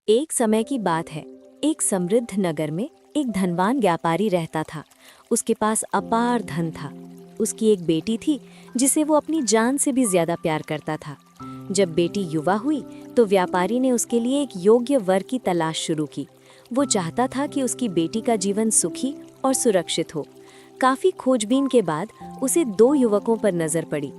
एक समय की बात है। एक समृद्ध नगर में एक धनवान व्यापारी रहता था। उसके पास अपार धन था। उसकी एक बेटी थी जिसे वो अपनी जान से भी ज्यादा प्यार करता था। जब बेटी युवा हुई तो व्यापारी ने उसके लिए एक योग्य वर की तलाश शुरू की। वो चाहता था कि उसकी बेटी का जीवन सुखी और सुरक्षित हो। काफी खोजबीन के बाद उसे दो युवकों पर नजर पड़ी।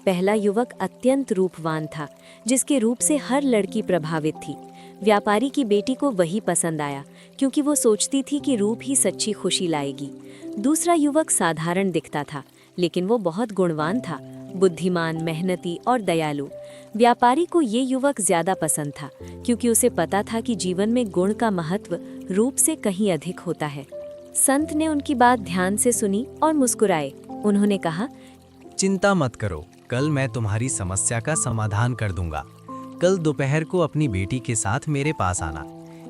पहला युवक अत्यंत रूपवान था, जिसके रूप से हर लड़की प्रभावित थी। व्यापारी की बेटी को वही पसंद आया, क्योंकि वो सोचती थी कि रूप ही सच्ची खुशी लाएगी। दूसरा युवक साधारण दिखता था, लेकिन वो बहुत गुणवान था, बुद्धिमान, मेहनती और दयालु। व्यापारी को ये युवक ज्यादा पसंद था, क्योंकि उसे पता था कि जीवन में गुण का महत्व रूप से कहीं अधिक होता है। संत ने उनकी बात ध्यान से सुनी और मुस्कुराए। उन्होंने कहा, चिंता मत करो, कल मैं तुम्हारी समस्या का समाधान कर दूंगा। कल दोपहर को अपनी बेटी के साथ मेरे पास आना,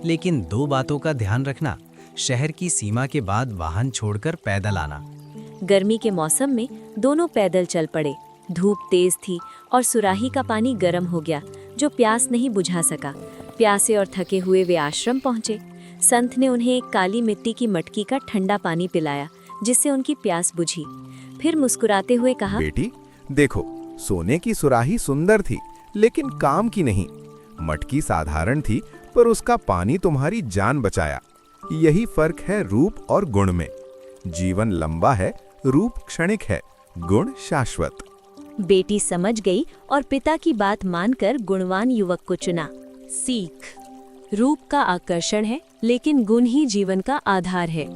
लेकिन दो बातों का ध्यान रखना। शहर की सीमा के बाद वाहन छोड़कर पैदल आना। गर्मी के मौसम में दोनों पैदल चल पड़े। धूप तेज थी और सुराही का पानी गर्म हो गया, जो प्यास नहीं बुझा सका। प्यासे और थके हुए वे आश्रम पहुंचे। संत ने उन्हें एक काली मिट्टी की मटकी का ठंडा पानी पिलाया, जिससे उनकी प्यास बुझी। फिर मुस्कुराते हुए कहा, बेटी, देखो, सोने की सुराही सुंदर थी, लेकिन काम की नहीं। मटकी साधारण थी, पर उसका पानी तुम्हारी जान बचाया। यही फर्क है रूप और गुण में। जीवन लंबा है, रूप क्षणिक है, गुण शाश्वत। बेटी समझ गई और पिता की बात मानकर गुणवान युवक को चुना। सीख: रूप का आकर्षण है, लेकिन गुण ही जीवन का आधार है।